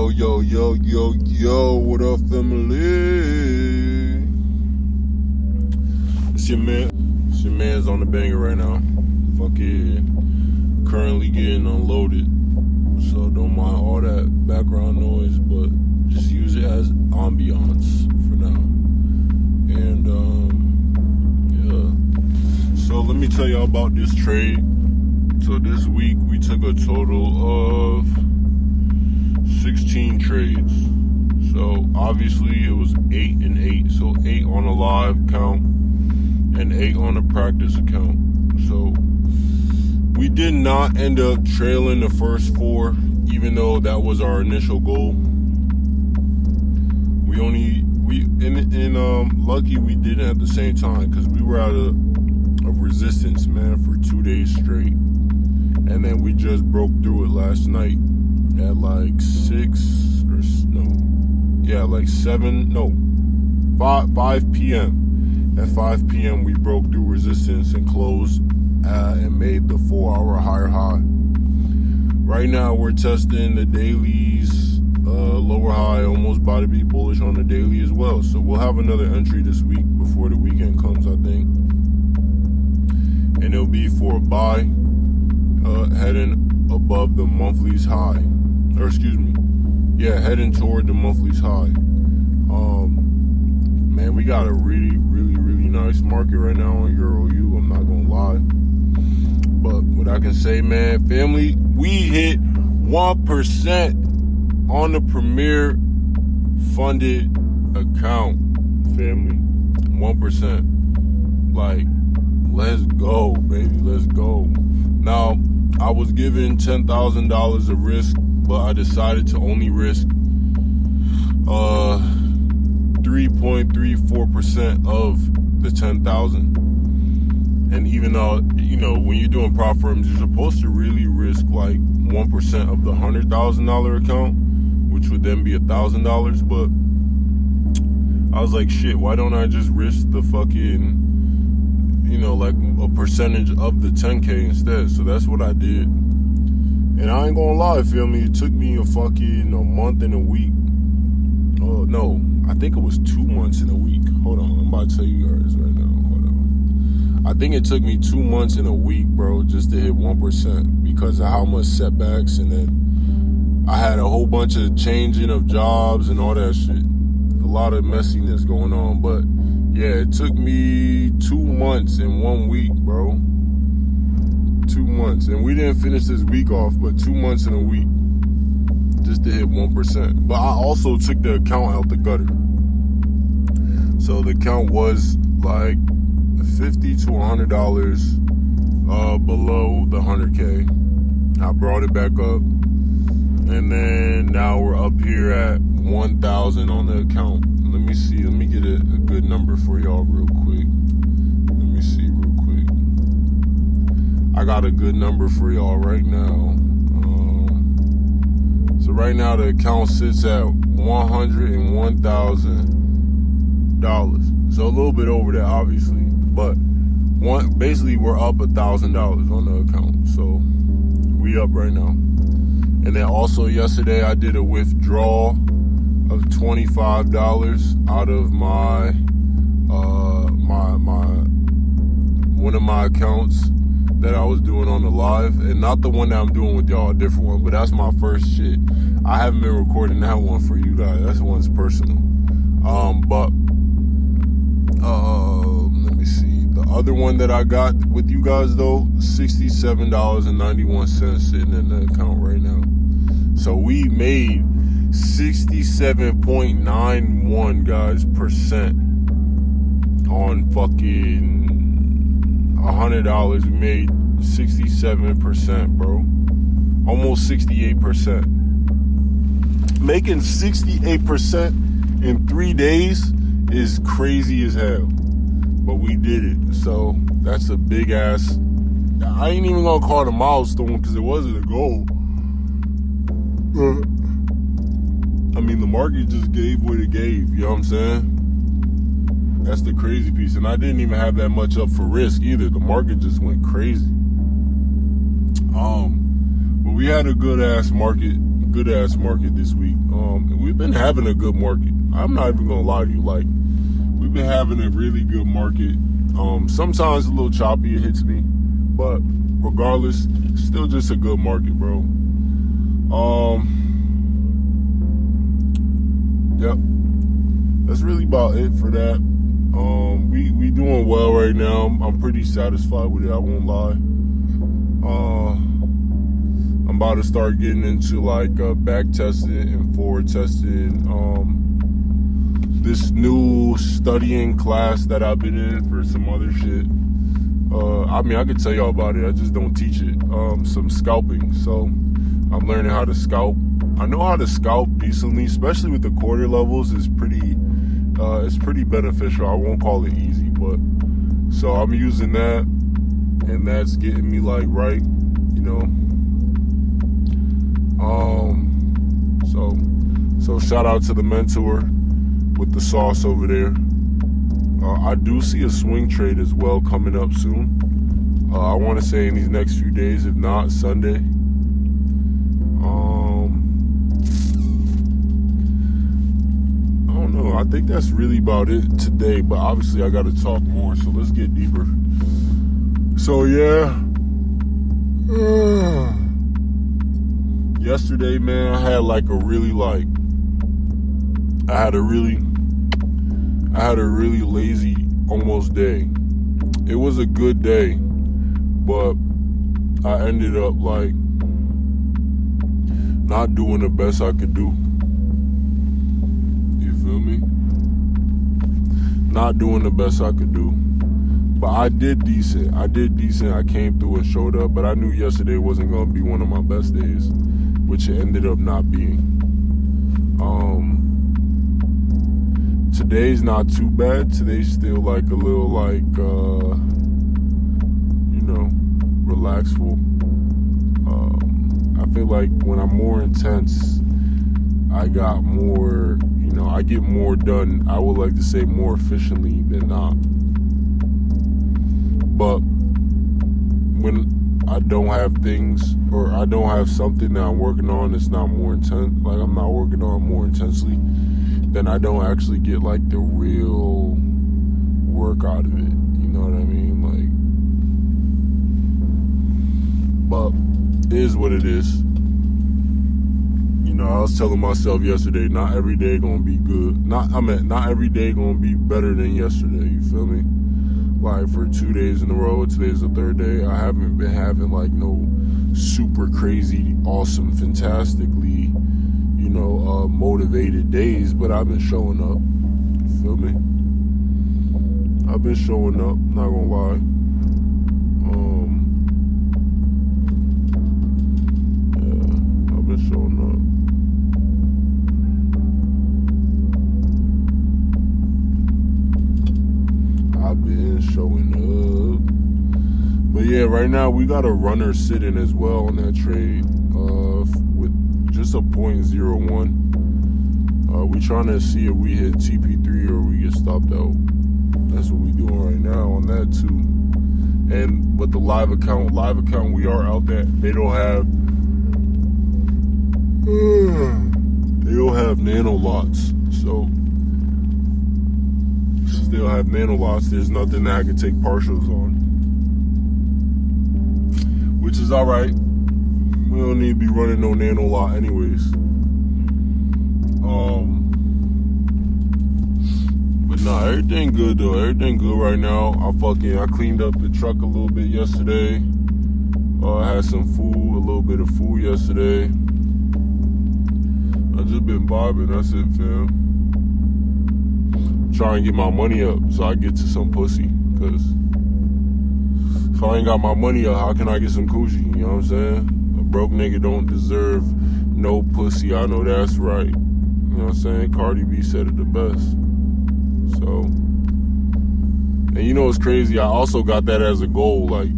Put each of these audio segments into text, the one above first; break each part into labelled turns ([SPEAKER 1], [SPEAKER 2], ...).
[SPEAKER 1] Yo, what up, family? It's your man's on the banger right now. Fucking currently getting unloaded. So don't mind all that background noise, but just use it as ambiance for now. And yeah. So let me tell y'all about this trade. So this week we took a total of 16 trades. So obviously it was 8 and 8. So 8 on a live count and 8 on a practice account. So we did not end up trailing the first 4, even though that was our initial goal. Lucky we didn't at the same time, because we were out of resistance, man, for 2 days straight. And then we just broke through it last night at like 5 p.m. At 5 p.m. we broke through resistance and closed and made the 4-hour higher high. Right now we're testing the dailies, lower high, almost about to be bullish on the daily as well. So we'll have another entry this week before the weekend comes, I think. And it'll be for a buy, heading above the monthly's high. Heading toward the monthly's high. Man, we got a really nice market right now on Euro-U, I'm not gonna lie. But what I can say, man, family, we hit 1% on the Premier funded account, family. 1%. Like, let's go, baby, let's go. Now, I was given $10,000 of risk, but I decided to only risk 3.34% of the 10,000. And even though, when you're doing prop firms, you're supposed to really risk like 1% of the $100,000 account, which would then be $1,000. But I was like, shit, why don't I just risk the fucking, like a percentage of the 10K instead? So that's what I did. And I ain't gonna lie, feel me, it took me a month and a week. No, I think it was 2 months and a week. Hold on, I'm about to tell you guys right now. Hold on. I think it took me 2 months and a week, bro, just to hit 1% because of how much setbacks. And then I had a whole bunch of changing of jobs and all that shit. A lot of messiness going on. But yeah, it took me 2 months and 1 week, bro. 2 months. And we didn't finish this week off, but 2 months and a week just to hit 1%. But I also took the account out the gutter. So the account was like $50 to $100 below the 100K. I brought it back up. And then now we're up here at 1,000 on the account. Let me see. Let me get a good number for y'all real quick. Let me see real quick. I got a good number for y'all right now. So right now the account sits at $101,000. So a little bit over that, obviously. But basically we're up $1,000 on the account. So we up right now. And then also yesterday I did a withdrawal of $25 out of my one of my accounts that I was doing on the live, and not the one that I'm doing with y'all, a different one, but that's my first shit. I haven't been recording that one for you guys. That one's personal. Let me see. The other one that I got with you guys though, $67.91 sitting in the account right now. So we made 67.91 guys percent on fucking $100. We made 67%, bro. Almost 68%. Making 68% in 3 days is crazy as hell. But we did it. So that's a big ass. I ain't even gonna call it a milestone because it wasn't a goal. I mean, the market just gave what it gave. You know what I'm saying? That's the crazy piece. And I didn't even have that much up for risk either. The market just went crazy. But we had a good ass market, good ass market this week. We've been having a good market. I'm not even gonna lie to you. Like, we've been having a really good market. Sometimes a little choppy, it hits me, but regardless, still just a good market, bro. Yep. That's really about it for that. We doing well right now. I'm pretty satisfied with it, I won't lie. I'm about to start getting into like back testing and forward testing. This new studying class that I've been in for some other shit. I mean, I could tell y'all about it. I just don't teach it. Some scalping. So I'm learning how to scalp. I know how to scalp decently, especially with the quarter levels. It's pretty beneficial. I won't call it easy, but so I'm using that, and that's getting me like right, you know. So shout out to the mentor with the sauce over there. I do see a swing trade as well coming up soon. I want to say in these next few days, if not Sunday. I don't know. I think that's really about it today, but obviously I got to talk more, so let's get deeper. So yeah. Yesterday, man, I had like I had a really lazy almost day. It was a good day, but I ended up like not doing the best I could do. You feel me? Not doing the best I could do. But I did decent. I came through and showed up, but I knew yesterday wasn't going to be one of my best days, which it ended up not being. Today's not too bad. Today's still like a little like, relaxful. I feel like when I'm more intense, I got more, I get more done. I would like to say more efficiently than not. But when I don't have things, or I don't have something that I'm working on that's not more intense, like I'm not working on more intensely, then I don't actually get like the real work out of it. You know what I mean? Like, but it is what it is. I was telling myself yesterday, not every day gonna be good. Not every day gonna be better than yesterday. You feel me? Like for 2 days in a row, today's the third day. I haven't been having like no super crazy, awesome, fantastically, motivated days, but I've been showing up. You feel me? I've been showing up, not gonna lie. Yeah, I've been showing up. I've been showing up. But yeah, right now we got a runner sitting as well on that trade with just a 0.01. We trying to see if we hit TP3 or we get stopped out. That's what we doing right now on that too. And with the live account, we are out there. They don't have nano lots. So still have nano lots. There's nothing that I can take partials on, which is all right. We don't need to be running no nano lot anyways. But nah, everything good though. Everything good right now. I cleaned up the truck a little bit yesterday. I had some food, a little bit of food yesterday. I just been vibing. That's it, fam. Trying to get my money up so I get to some pussy. Cause if I ain't got my money up, how can I get some coochie? You know what I'm saying? A broke nigga don't deserve no pussy. I know that's right. You know what I'm saying? Cardi B said it the best. So, and you know what's crazy? I also got that as a goal. Like,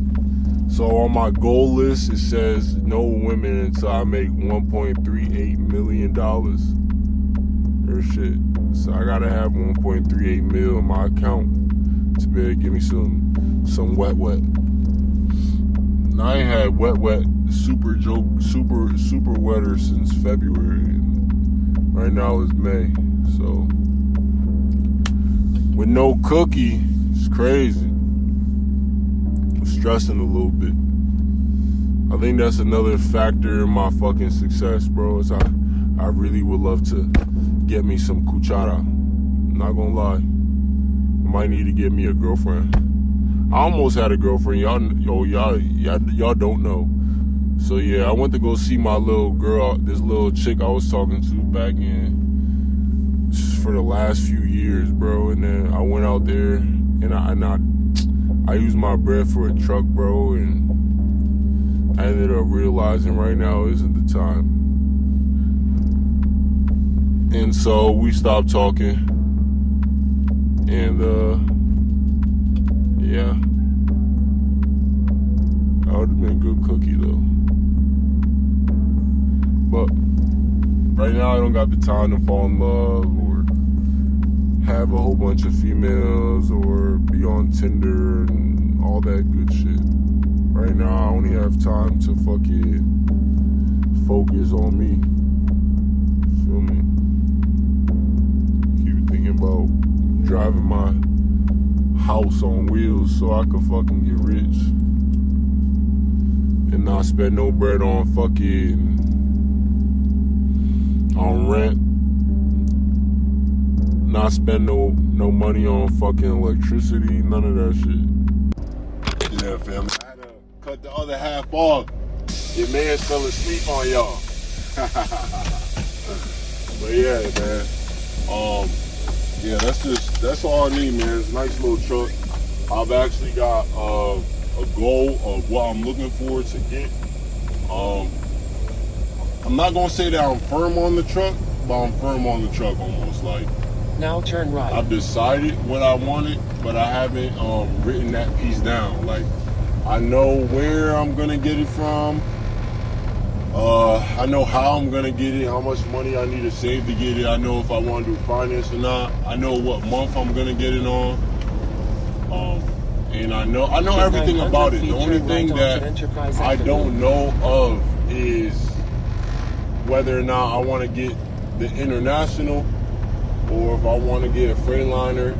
[SPEAKER 1] so on my goal list, it says no women until I make $1.38 million or shit. So I gotta have 1.38 mil in my account to be able to give me some wet. You I ain't had wet, super wetter since February. And right now it's May. So, with no cookie, it's crazy. I'm stressing a little bit. I think that's another factor in my fucking success, bro. Is I really would love to get me some cuchara. I'm not gonna lie. I might need to get me a girlfriend. I almost had a girlfriend. Y'all don't know. So yeah, I went to go see my little girl, this little chick I was talking to back in for the last few years, bro. And then I went out there and I used my bread for a truck, bro, and I ended up realizing right now isn't the time. And so we stopped talking, and yeah, that would have been a good cookie though. But right now I don't got the time to fall in love or have a whole bunch of females or be on Tinder and all that good shit. Right now I only have time to fucking focus on me. Feel me? Keep thinking about driving my house on wheels so I could fucking get rich and not spend no bread on fucking on rent, not spend no money on fucking electricity, none of that shit. Yeah, fam. I had to cut the other half off. Your man fell asleep on y'all. But yeah, man. Yeah, that's all I need, man. It's a nice little truck. I've actually got a goal of what I'm looking for to get. I'm not gonna say that I'm firm on the truck, but I'm firm on the truck almost. Like,
[SPEAKER 2] now turn right.
[SPEAKER 1] I've decided what I wanted, but I haven't written that piece down. Like, I know where I'm gonna get it from. I know how I'm gonna get it, how much money I need to save to get it. I know if I want to do finance or not. I know what month I'm gonna get it on. And I know everything about it. The only thing that I don't know of is whether or not I want to get the international or if I want to get a Freightliner.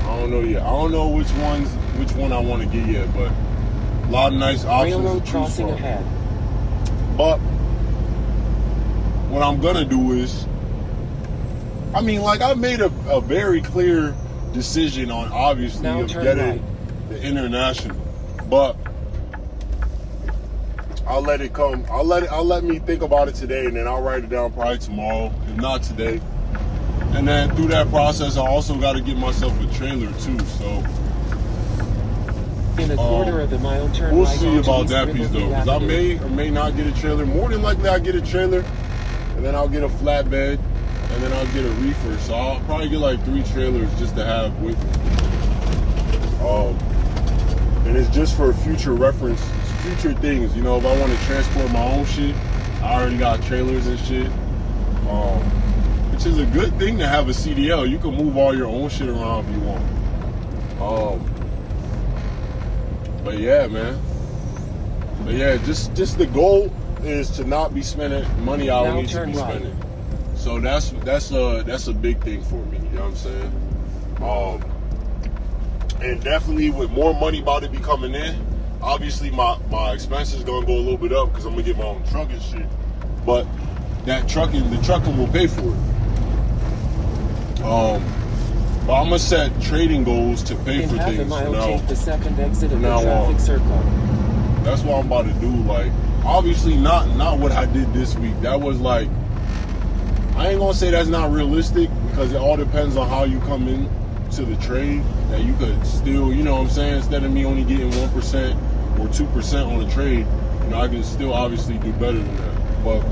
[SPEAKER 1] I don't know yet. I don't know which one I want to get yet, but a lot of nice options
[SPEAKER 2] Railroad
[SPEAKER 1] to choose
[SPEAKER 2] crossing
[SPEAKER 1] from.
[SPEAKER 2] ahead.
[SPEAKER 1] But what I'm gonna do is, I mean, like, I made a very clear decision on obviously
[SPEAKER 2] now
[SPEAKER 1] of getting
[SPEAKER 2] right.
[SPEAKER 1] the international, but I'll let it come. I'll let me think about it today, and then I'll write it down probably tomorrow, if not today. And then through that process, I also got to get myself a trailer too. So
[SPEAKER 2] in a quarter of a mile, turn
[SPEAKER 1] we'll
[SPEAKER 2] right
[SPEAKER 1] see about
[SPEAKER 2] East
[SPEAKER 1] that piece though, because I may or may not get a trailer. More than likely, I'll get a trailer, and then I'll get a flatbed, and then I'll get a reefer. So I'll probably get like 3 trailers just to have with me. And it's just for future reference, future things. You know, if I want to transport my own shit, I already got trailers and shit. Which is a good thing to have a CDL. You can move all your own shit around if you want. But yeah, man. But yeah, just the goal is to not be spending money I don't need to be spending. So that's a big thing for me. You know what I'm saying? And definitely with more money about to be coming in, obviously my expenses gonna go a little bit up because I'm gonna get my own truck and shit. But the trucking will pay for it. But I'm gonna set trading goals to pay for things from now,
[SPEAKER 2] take the second exit
[SPEAKER 1] from
[SPEAKER 2] of the
[SPEAKER 1] now
[SPEAKER 2] traffic
[SPEAKER 1] on.
[SPEAKER 2] circle.
[SPEAKER 1] That's what I'm about to do. Like, obviously not what I did this week. That was like, I ain't gonna say that's not realistic because it all depends on how you come in to the trade. That you could still, you know what I'm saying, instead of me only getting 1% or 2% on a trade, you know, I can still obviously do better than that. But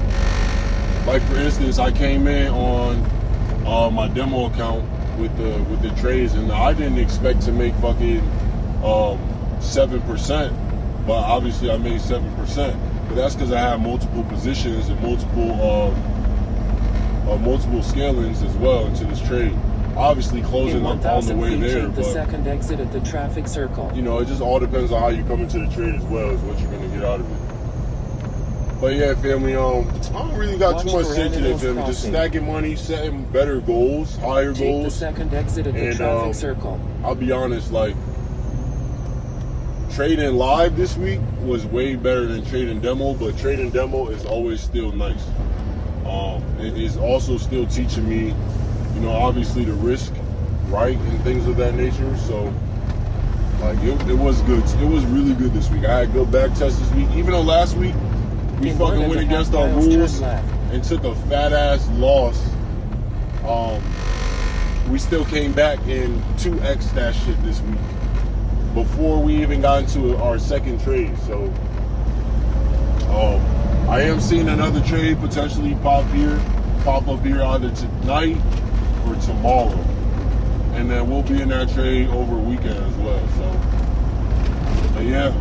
[SPEAKER 1] like, for instance, I came in on my demo account with the trades, and I didn't expect to make fucking 7%, but obviously I made 7%. But that's because I had multiple positions and multiple scalings as well into this trade. obviously closing
[SPEAKER 2] In
[SPEAKER 1] up on the
[SPEAKER 2] 1,000
[SPEAKER 1] way
[SPEAKER 2] feet,
[SPEAKER 1] there,
[SPEAKER 2] take the
[SPEAKER 1] but
[SPEAKER 2] second exit at the traffic circle.
[SPEAKER 1] you know, it just all depends on how you come into the trade as well as what you're gonna get out of it. But yeah, family, I don't really got too much to say today, family. Just stacking money, setting better goals, higher
[SPEAKER 2] Take
[SPEAKER 1] goals.
[SPEAKER 2] the second exit at the traffic circle.
[SPEAKER 1] I'll be honest, like, trading live this week was way better than trading demo, but trading demo is always still nice. It is also still teaching me, you know, obviously the risk, right, and things of that nature. So, like, it was good. It was really good this week. I had good back tests this week, even though last week we fucking went against our rules and took a fat ass loss. We still came back and 2x that shit this week before we even got into our second trade. So I am seeing another trade potentially pop up here either tonight or tomorrow, and then we'll be in that trade over a weekend as well. So, but yeah,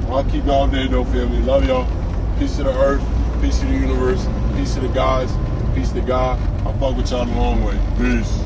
[SPEAKER 1] I'll keep y'all updated though, family. Love y'all. Peace to the earth, peace to the universe, peace to the gods, peace to God. I fuck with y'all the long way. Peace.